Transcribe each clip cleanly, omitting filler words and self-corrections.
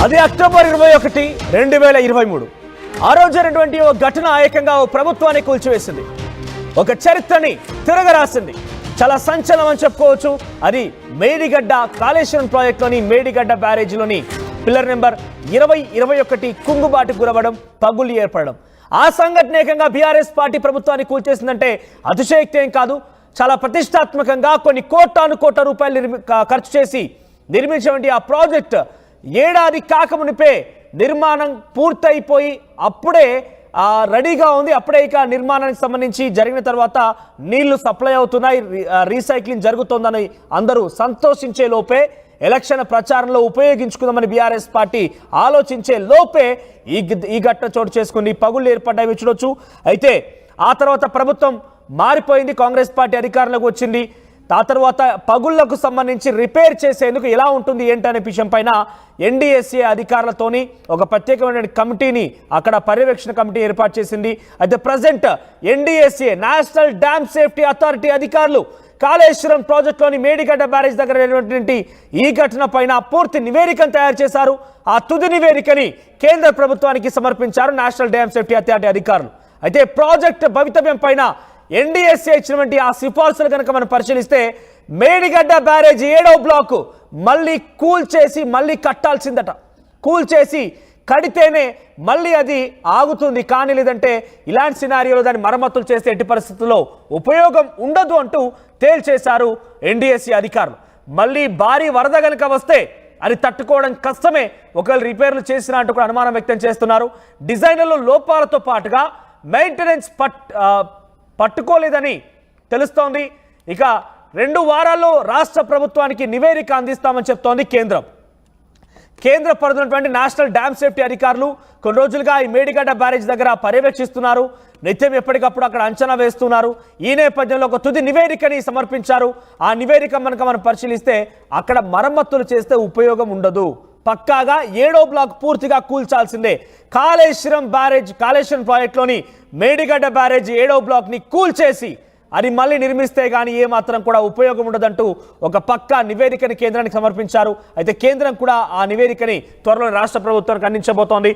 అది అక్టోబర్ 21, 2023. ఆ రోజు జరిగినటువంటి ఓ ఘటన ఏకంగా ఓ ప్రభుత్వాన్ని కూల్చివేసింది, ఒక చరిత్రని తిరగరాసింది. చాలా సంచలనం అని చెప్పుకోవచ్చు. అది మేడిగడ్డ కాళేశ్వరం ప్రాజెక్టులోని మేడిగడ్డ బ్యారేజీలోని పిల్లర్ నెంబర్ 2021 కుంగుబాటు గురవడం, పగులు ఏర్పడడం. ఆ సంఘటన ఏకంగా బీఆర్ఎస్ పార్టీ ప్రభుత్వాన్ని కూల్చేసిందంటే అతిశయోక్తి ఏం కాదు. చాలా ప్రతిష్టాత్మకంగా కొన్ని కోట్ల రూపాయలు ఖర్చు చేసి నిర్మించినటువంటి ఆ ప్రాజెక్ట్ ఏడాది కాకమునిపే నిర్మాణం పూర్తయిపోయి అప్పుడే రెడీగా ఉంది. అప్పుడే ఇక నిర్మాణానికి సంబంధించి జరిగిన తర్వాత నీళ్లు సప్లై అవుతున్నాయి, రీసైక్లింగ్ జరుగుతుందని అందరూ సంతోషించే లోపే, ఎలక్షన్ ప్రచారంలో ఉపయోగించుకుందామని బీఆర్ఎస్ పార్టీ ఆలోచించే లోపే ఈ ఘటన చోటు చేసుకుని పగుళ్ళు ఏర్పడ్డాయి చూడొచ్చు. అయితే ఆ తర్వాత ప్రభుత్వం మారిపోయింది, కాంగ్రెస్ పార్టీ అధికారంలోకి వచ్చింది. ఆ తర్వాత పగుళ్లకు సంబంధించి రిపేర్ చేసేందుకు ఎలా ఉంటుంది ఏంటనే విషయం పైన ఎన్డీఎస్ఏ అధికారులతోని ఒక ప్రత్యేకమైన కమిటీని అక్కడ పర్యవేక్షణ కమిటీ ఏర్పాటు చేసింది. అయితే present NDSA national dam safety authority అధికారులు కాళేశ్వరం ప్రాజెక్టులోని మేడిగడ్డ బ్యారేజ్ దగ్గర ఈ ఘటన పైన పూర్తి నివేదికను తయారు చేశారు. ఆ తుది నివేదికని కేంద్ర ప్రభుత్వానికి సమర్పించారు నేషనల్ డ్యామ్ సేఫ్టీ అథారిటీ అధికారులు. అయితే ప్రాజెక్ట్ భవితవ్యం పైన ఎన్డీఎస్ఏ ఇచ్చినటువంటి ఆ సిఫార్సులు కనుక మనం పరిశీలిస్తే మేడిగడ్డ బ్యారేజ్ 7వ బ్లాకు మళ్ళీ కూల్చేసి మళ్ళీ కట్టాల్సిందట. కూల్చేసి కడితేనే మళ్ళీ అది ఆగుతుంది, కానీ లేదంటే ఇలాంటి సినారియోలో దాన్ని మరమ్మతులు చేస్తే ఎట్టి పరిస్థితుల్లో ఉపయోగం ఉండదు అంటూ తేల్చేశారు ఎన్డీఎస్ఏ అధికారులు. మళ్ళీ భారీ వరద కనుక వస్తే అది తట్టుకోవడం కష్టమే, ఒకవేళ రిపేర్లు చేసినా అంటూ కూడా అనుమానం వ్యక్తం చేస్తున్నారు. డిజైన్లలో లోపాలతో పాటుగా మెయింటెనెన్స్ పట్టుకోలేదని తెలుస్తోంది. ఇక 2 వారాల్లో రాష్ట్ర ప్రభుత్వానికి నివేదిక అందిస్తామని చెప్తోంది కేంద్రం. కేంద్ర పరిధినటువంటి నేషనల్ డ్యామ్ సేఫ్టీ అధికారులు కొన్ని రోజులుగా ఈ మేడిగడ్డ బ్యారేజ్ దగ్గర పర్యవేక్షిస్తున్నారు, నిత్యం ఎప్పటికప్పుడు అక్కడ అంచనా వేస్తున్నారు. ఈ నేపథ్యంలో ఒక తుది నివేదికని సమర్పించారు. ఆ నివేదిక మనం పరిశీలిస్తే అక్కడ మరమ్మతులు చేస్తే ఉపయోగం ఉండదు, పక్కాగా 7వ బ్లాక్ పూర్తిగా కూల్చాల్సిందే. కాళేశ్వరం ప్రాజెక్టులోని మేడిగడ్డ బ్యారేజ్ 7వ బ్లాక్ని కూల్చేసి అది మళ్ళీ నిర్మిస్తే కానీ ఏమాత్రం కూడా ఉపయోగం ఉండదంటూ ఒక పక్కా నివేదికని కేంద్రానికి సమర్పించారు. అయితే కేంద్రం కూడా ఆ నివేదికని త్వరలో రాష్ట్ర ప్రభుత్వానికి అందించబోతోంది.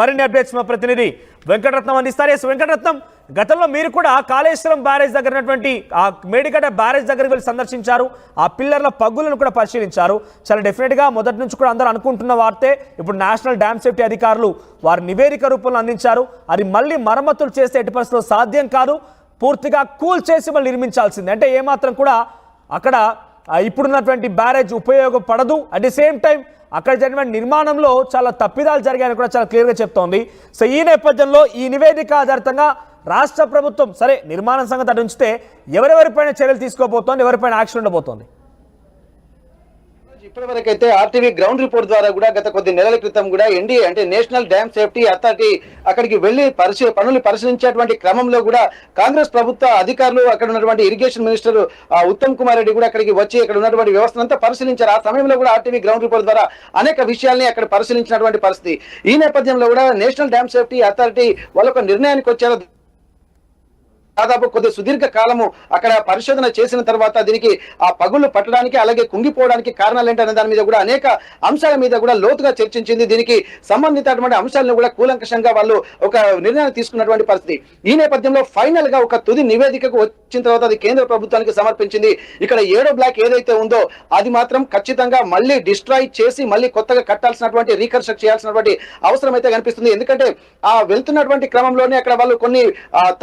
మరిన్ని అప్డేట్స్ మా ప్రతినిధి వెంకటరత్నం అందిస్తారు. వెంకటరత్నం, గతంలో మీరు కూడా కాళేశ్వరం బ్యారేజ్ దగ్గర ఉన్నటువంటి ఆ మేడిగడ్డ బ్యారేజ్ దగ్గరికి వెళ్ళి సందర్శించారు, ఆ పిల్లర్ల పగులను కూడా పరిశీలించారు. చాలా డెఫినెట్గా మొదటి నుంచి కూడా అందరూ అనుకుంటున్న వార్తే ఇప్పుడు నేషనల్ డ్యామ్ సేఫ్టీ అధికారులు వారి నివేదిక రూపంలో అందించారు. అది మళ్ళీ మరమ్మతులు చేస్తే ఎట్టి పరిస్థితుల్లో సాధ్యం కాదు, పూర్తిగా కూల్ చేసి మళ్ళీ నిర్మించాల్సిందే. అంటే ఏమాత్రం కూడా అక్కడ ఇప్పుడున్నటువంటి బ్యారేజ్ ఉపయోగపడదు. అట్ ది సేమ్ టైం అక్కడ జరిగిన నిర్మాణంలో చాలా తప్పిదాలు జరిగాయని కూడా చాలా క్లియర్గా చెప్తోంది. సో ఈ నేపథ్యంలో ఈ నివేదిక ఆధారితంగా రాష్ట్ర ప్రభుత్వం సరే నిర్మాణం సంగతి అటు ఉంచితే ఎవరెవరిపైన చర్యలు తీసుకోబోతోంది, ఎవరిపైన యాక్షన్ ఉండబోతోంది? ఇప్పటివరకైతే ఆర్టీవీ గ్రౌండ్ రిపోర్ట్ ద్వారా కూడా గత కొద్ది నెలల క్రితం కూడా ఎన్డీఏ అంటే నేషనల్ డ్యామ్ సేఫ్టీ అథారిటీ అక్కడికి వెళ్లి పనులు పరిశీలించేటువంటి క్రమంలో కూడా కాంగ్రెస్ ప్రభుత్వ అధికారులు అక్కడ ఉన్నటువంటి ఇరిగేషన్ మినిస్టర్ ఉత్తమ్ కుమార్ రెడ్డి కూడా అక్కడికి వచ్చి అక్కడ ఉన్నటువంటి వ్యవస్థనంతా పరిశీలించారు. ఆ సమయంలో కూడా ఆర్టీవీ గ్రౌండ్ రిపోర్ట్ ద్వారా అనేక విషయాల్ని అక్కడ పరిశీలించినటువంటి పరిస్థితి. ఈ నేపథ్యంలో కూడా నేషనల్ డ్యామ్ సేఫ్టీ అథారిటీ వాళ్ళొక నిర్ణయానికి వచ్చారు. దాదాపు కొద్ది సుదీర్ఘ కాలము అక్కడ పరిశోధన చేసిన తర్వాత దీనికి ఆ పగుళ్లు పట్టడానికి అలాగే కుంగిపోవడానికి కారణాలు ఏంటనే దాని మీద కూడా అనేక అంశాల మీద కూడా లోతుగా చర్చించింది. దీనికి సంబంధించినటువంటి అంశాలను కూడా కూలంకషంగా వాళ్ళు ఒక నిర్ణయాన్ని తీసుకున్నటువంటి పరిస్థితి. ఈ నేపథ్యంలో ఫైనల్ గా ఒక తుది నివేదికకు వచ్చిన తర్వాత అది కేంద్ర ప్రభుత్వానికి సమర్పించింది. ఇక్కడ 7వ బ్లాక్ ఏదైతే ఉందో అది మాత్రం ఖచ్చితంగా మళ్ళీ డిస్ట్రాయ్ చేసి మళ్ళీ కొత్తగా కట్టాల్సినటువంటి రీకన్స్ట్రక్ట్ చేయాల్సినటువంటి అవసరం అయితే కనిపిస్తుంది. ఎందుకంటే ఆ వెళ్తున్నటువంటి క్రమంలోనే అక్కడ వాళ్ళు కొన్ని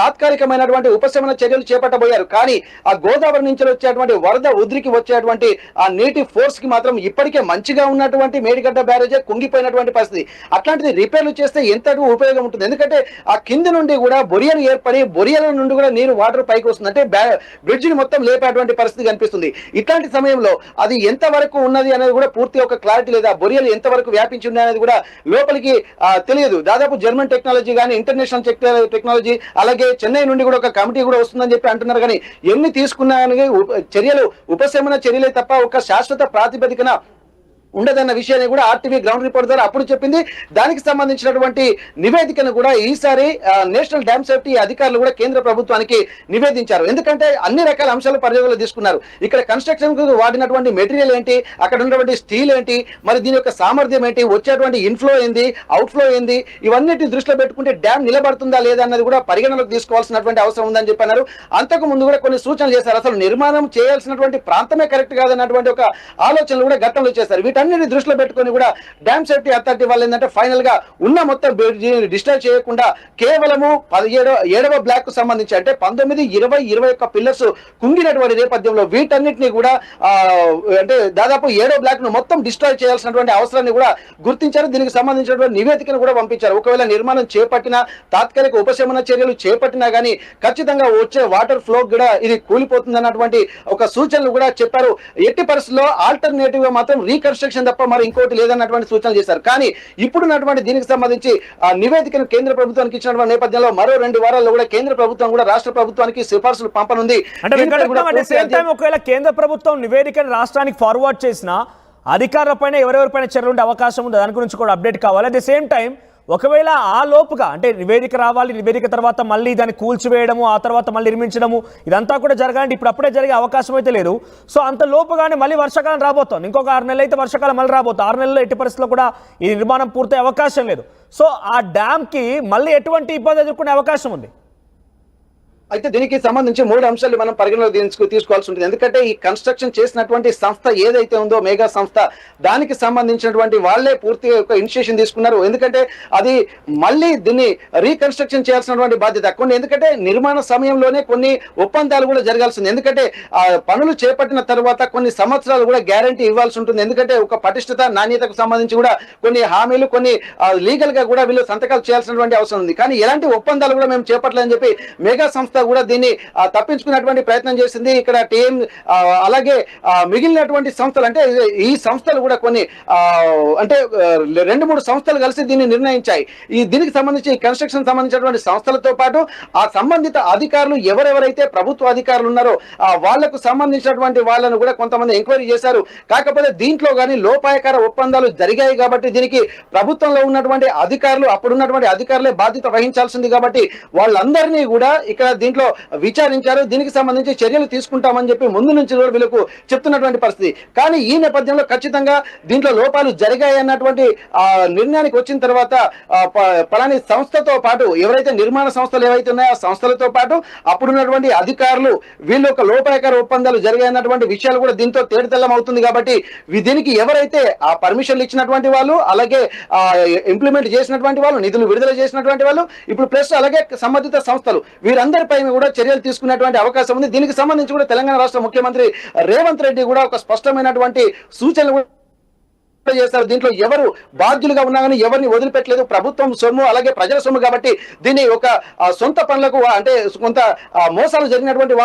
తాత్కాలికమైనటువంటి ఉపశమన చర్యలు చేపట్టబోయారు. కానీ ఆ గోదావరి నుంచి వచ్చేటువంటి వరద ఉద్రికి వచ్చేటువంటి ఆ నీటి ఫోర్స్ కి మాత్రం ఇప్పటికే మంచిగా ఉన్నటువంటి మేడిగడ్డ బ్యారేజ్ కుంగిపోయినటువంటి పరిస్థితి. అట్లాంటిది రిపేర్లు చేస్తే ఎంత ఉపయోగం ఉంటుంది? ఎందుకంటే ఆ కింది నుండి కూడా బొరియలు ఏర్పడి బొరియల నుండి కూడా నీరు వాటర్ పైకి వస్తుంది, అంటే బ్రిడ్జ్ ని మొత్తం లేపేటువంటి పరిస్థితి కనిపిస్తుంది. ఇట్లాంటి సమయంలో అది ఎంత వరకు ఉన్నది అనేది కూడా పూర్తి ఒక క్లారిటీ లేదా బొరియలు ఎంత వరకు వ్యాపించి ఉన్నాయి అనేది కూడా లోపలికి తెలియదు. దాదాపు జర్మన్ టెక్నాలజీ కానీ ఇంటర్నేషనల్ టెక్నాలజీ అలాగే చెన్నై నుండి కూడా ఒక కమిటీ కూడా వస్తుందని చెప్పి అంటున్నారు. కానీ ఎన్ని తీసుకున్నా చర్యలు ఉపశమన చర్యలే తప్ప ఒక శాశ్వత ప్రాతిపదికన ఉండదన్న విషయాన్ని కూడా ఆర్టీవీ గ్రౌండ్ రిపోర్ట్ ద్వారా అప్పుడు చెప్పింది. దానికి సంబంధించినటువంటి నివేదికను కూడా ఈసారి నేషనల్ డ్యామ్ సేఫ్టీ అధికారులు కూడా కేంద్ర ప్రభుత్వానికి నివేదించారు. ఎందుకంటే అన్ని రకాల అంశాలు పరిగణలో తీసుకున్నారు. ఇక్కడ కన్స్ట్రక్షన్ కు వాడినటువంటి మెటీరియల్ ఏంటి, అక్కడ ఉన్నటువంటి స్టీల్ ఏంటి, మరి దీని యొక్క సామర్థ్యం ఏంటి, వచ్చేటువంటి ఇన్ఫ్లో ఏంది, అవుట్ఫ్లో ఏంది, ఇవన్నిటి దృష్టిలో పెట్టుకుంటే డ్యామ్ నిలబడుతుందా లేదా అన్నది కూడా పరిగణలోకి తీసుకోవాల్సినటువంటి అవసరం ఉందని చెప్పన్నారు. అంతకు ముందు కూడా కొన్ని సూచనలు చేశారు. అసలు నిర్మాణం చేయాల్సినటువంటి ప్రాంతమే కరెక్ట్ కాదన్నటువంటి ఒక ఆలోచనలు కూడా గతంలో చేశారు. వీటన్నిటి దృష్టిలో పెట్టుకుని కూడా డ్యామ్ సేఫ్టీ అథారిటీ వాళ్ళు ఏంటంటే ఫైనల్ గా ఉన్న మొత్తం డిస్టర్బ్ చేయకుండా కేవలము 7వ బ్లాక్ కు సంబంధించి అంటే 19, 20, 21 పిల్లర్స్ కుంగినటువంటి నేపథ్యంలో వీటన్నిటిని కూడా అంటే దాదాపు 7వ బ్లాక్ ను మొత్తం డిస్ట్రాయ్ చేయాల్సినటువంటి అవసరాన్ని కూడా గుర్తించారు. దీనికి సంబంధించినటువంటి నివేదికను కూడా పంపించారు. ఒకవేళ నిర్మాణం చేపట్టినా, తాత్కాలిక ఉపశమన చర్యలు చేపట్టినా గానీ ఖచ్చితంగా వచ్చే వాటర్ ఫ్లో కూడా ఇది కూలిపోతుంది అన్నటువంటి ఒక సూచనలు కూడా చెప్పారు. ఎట్టి పరిస్థితుల్లో ఆల్టర్నేటివ్ గా మాత్రం రీకన్స్ట్రక్షన్ తప్ప మరి ఇంకోటి లేదన్నటువంటి సూచనలు చేశారు. కానీ ఇప్పుడున్నటువంటి దీనికి సంబంధించి ఆ నివేదికను కేంద్ర ప్రభుత్వానికి ఇచ్చినటువంటి నేపథ్యంలో మరో 2 వారాల్లో కూడా కేంద్ర ప్రభుత్వం కూడా రాష్ట్ర ప్రభుత్వానికి సిఫార్సులు పంపనుంది. ఒకవేళ కేంద్ర ప్రభుత్వం నివేదికను రాష్ట్రానికి ఫార్వర్డ్ చేసిన అధికారులపైన ఎవరెవరిపైన చర్యలు ఉండే అవకాశం ఉంది, దాని గురించి కూడా అప్డేట్ కావాలి. అట్ ది సేమ్ టైం ఒకవేళ ఆ లోపుగా అంటే నివేదిక రావాలి, నివేదిక తర్వాత మళ్ళీ దాన్ని కూల్చివేయడము, ఆ తర్వాత మళ్ళీ నిర్మించడము, ఇదంతా కూడా జరగాలంటే ఇప్పుడు అప్పుడే జరిగే అవకాశం అయితే లేదు. సో అంత లోపుగానే మళ్ళీ వర్షాకాలం రాబోతోంది. ఇంకొక 6 నెలలు అయితే వర్షాకాలం మళ్ళీ రాబోతుంది. 6 నెలల్లో ఎట్టి పరిస్థితుల్లో కూడా ఈ నిర్మాణం పూర్తయ్యే అవకాశం లేదు. సో ఆ డ్యామ్కి మళ్ళీ ఎటువంటి ఇబ్బంది ఎదుర్కొనే అవకాశం ఉంది? అయితే దీనికి సంబంధించి 3 అంశాలు మనం పరిగణలోకి తీసుకోవాల్సి ఉంటుంది. ఎందుకంటే ఈ కన్స్ట్రక్షన్ చేసినటువంటి సంస్థ ఏదైతే ఉందో మెగా సంస్థ, దానికి సంబంధించినటువంటి వాళ్ళే పూర్తిగా ఒక ఇనిషియేషన్ తీసుకున్నారు. ఎందుకంటే అది మళ్ళీ దీన్ని రీకన్స్ట్రక్షన్ చేయాల్సినటువంటి బాధ్యత కొన్ని, ఎందుకంటే నిర్మాణ సమయంలోనే కొన్ని ఒప్పందాలు కూడా జరగాల్సింది. ఎందుకంటే పనులు చేపట్టిన తర్వాత కొన్ని సంవత్సరాలు కూడా గ్యారంటీ ఇవ్వాల్సి ఉంటుంది. ఎందుకంటే ఒక పటిష్టత, నాణ్యతకు సంబంధించి కూడా కొన్ని హామీలు, కొన్ని లీగల్ గా కూడా వీళ్ళు సంతకాలు చేయాల్సినటువంటి అవసరం ఉంది. కానీ ఎలాంటి ఒప్పందాలు కూడా మేము చేపట్టలేదని చెప్పి మెగా సంస్థ కూడా దీన్ని తప్పించుకున్నటువంటి ప్రయత్నం చేసింది. ఇక్కడ టీఎం అలాగే మిగిలినటువంటి సంస్థలు అంటే ఈ సంస్థలు కూడా కొన్ని అంటే 2-3 సంస్థలు కలిసి దీన్ని నిర్ణయించాయి. దీనికి సంబంధించి కన్స్ట్రక్షన్ సంబంధించినటువంటి సంస్థలతో పాటు ఆ సంబంధిత అధికారులు ఎవరెవరైతే ప్రభుత్వ అధికారులు ఉన్నారో వాళ్లకు సంబంధించినటువంటి వాళ్ళను కూడా కొంతమంది ఎంక్వైరీ చేశారు. కాకపోతే దీంట్లో కానీ లోపాయకార ఒప్పందాలు జరిగాయి కాబట్టి దీనికి ప్రభుత్వంలో ఉన్నటువంటి అధికారులు, అప్పుడున్నటువంటి అధికారులే బాధ్యత వహించాల్సింది కాబట్టి వాళ్ళందరినీ కూడా ఇక్కడ దీంట్లో విచారించారు. దీనికి సంబంధించి చర్యలు తీసుకుంటామని చెప్పి ముందు నుంచి కూడా వీళ్ళకు చెప్తున్నటువంటి పరిస్థితి. కానీ ఈ నేపథ్యంలో ఖచ్చితంగా దీంట్లో లోపాలు జరిగాయి అన్నటువంటి నిర్ణయానికి వచ్చిన తర్వాత పలాని సంస్థతో పాటు ఎవరైతే నిర్మాణ సంస్థలు ఏవైతే ఉన్నాయో ఆ సంస్థలతో పాటు అప్పుడున్నటువంటి అధికారులు వీళ్ళు ఒక లోపాయకార ఒప్పందాలు జరిగాయన్నటువంటి విషయాలు కూడా దీంతో తేటతెల్లం అవుతుంది. కాబట్టి దీనికి ఎవరైతే ఆ పర్మిషన్లు ఇచ్చినటువంటి వాళ్ళు, అలాగే ఇంప్లిమెంట్ చేసినటువంటి వాళ్ళు, నిధులు విడుదల చేసినటువంటి వాళ్ళు, ఇప్పుడు ప్లస్ అలాగే సంబంధిత సంస్థలు వీరందరిపై కూడా చర్యలు తీసుకునేటువంటి అవకాశం ఉంది. దీనికి సంబంధించి కూడా తెలంగాణ రాష్ట్ర ముఖ్యమంత్రి రేవంత్ రెడ్డి కూడా ఒక స్పష్టమైనటువంటి సూచనలు చేస్తారు. దీంట్లో ఎవరు బాధ్యులుగా ఉన్నా కానీ ఎవరిని వదిలిపెట్టలేదు. ప్రభుత్వం సొమ్ము అలాగే ప్రజల సొమ్ము కాబట్టి దీన్ని ఒక సొంత పనులకు అంటే కొంత మోసాలు జరిగినటువంటి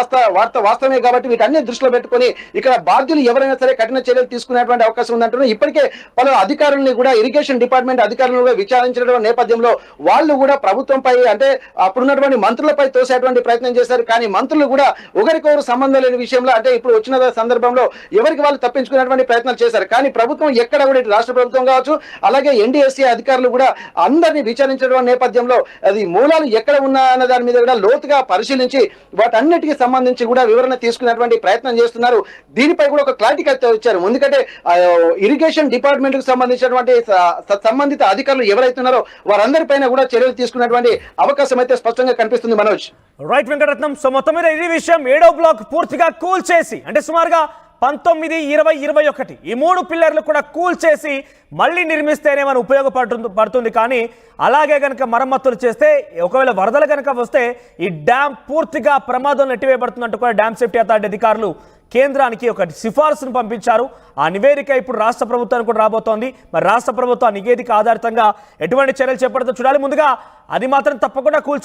వాస్తవమే కాబట్టి వీటన్ని దృష్టిలో పెట్టుకొని ఇక్కడ బాధ్యులు ఎవరైనా సరే కఠిన చర్యలు తీసుకునేటువంటి అవకాశం ఉందంటున్నారు. ఇప్పటికే పలు అధికారుల్ని కూడా ఇరిగేషన్ డిపార్ట్మెంట్ అధికారులను కూడా విచారించిన నేపథ్యంలో వాళ్ళు కూడా ప్రభుత్వంపై అంటే అప్పుడున్నటువంటి మంత్రులపై తోసేటువంటి ప్రయత్నం చేశారు. కానీ మంత్రులు కూడా ఒకరికొకరు సంబంధం లేని విషయంలో అంటే ఇప్పుడు వచ్చిన సందర్భంలో ఎవరికి వాళ్ళు తప్పించుకునేటువంటి ప్రయత్నాలు చేశారు. కానీ ప్రభుత్వం ఎక్కడ కూడా రాష్ట్ర ప్రభుత్వం కావచ్చు అలాగే ఎన్డీఎస్సీ అధికారులు కూడా అందరినీ విచారించడం నేపథ్యంలో అది మూలాలు ఎక్కడ ఉన్నా అన్న దాని మీద కూడా లోతుగా పరిశీలించి వాటన్నిటికీ సంబంధించి కూడా వివరణ తీసుకునేటువంటి ప్రయత్నం చేస్తున్నారు. దీనిపై కూడా ఒక క్లారిటీ వచ్చారు. ఎందుకంటే ఇరిగేషన్ డిపార్ట్మెంట్ కు సంబంధించినటువంటి సంబంధిత అధికారులు ఎవరైతే ఉన్నారో వారందరిపైన కూడా చర్యలు తీసుకునేటువంటి అవకాశం అయితే స్పష్టంగా కనిపిస్తుంది. మనోజ్, రైట్ వెంకటరత్నం. సో మొత్తం మీద ఇది విషయం 7వ బ్లాక్ పూర్తిగా కూల్ చేసి అంటే సుమారుగా 19, 20, 21 ఈ 3 పిల్లర్లు కూడా కూల్ చేసి మళ్ళీ నిర్మిస్తేనే మనం ఉపయోగపడుతుంది. కానీ అలాగే కనుక మరమ్మతులు చేస్తే ఒకవేళ వరదలు కనుక వస్తే ఈ డ్యామ్ పూర్తిగా ప్రమాదం నెట్టివేయబడుతుందంటూ కూడా డ్యామ్ సేఫ్టీ అథారిటీ అధికారులు కేంద్రానికి ఒక సిఫార్సును పంపించారు. ఆ నివేదిక ఇప్పుడు రాష్ట్ర ప్రభుత్వానికి కూడా రాబోతోంది. మరి రాష్ట్ర ప్రభుత్వం నివేదిక ఆధారితంగా ఎటువంటి చర్యలు చేపడుతుందో చూడాలి. ముందుగా అది మాత్రం తప్పకుండా కూల్చాలి.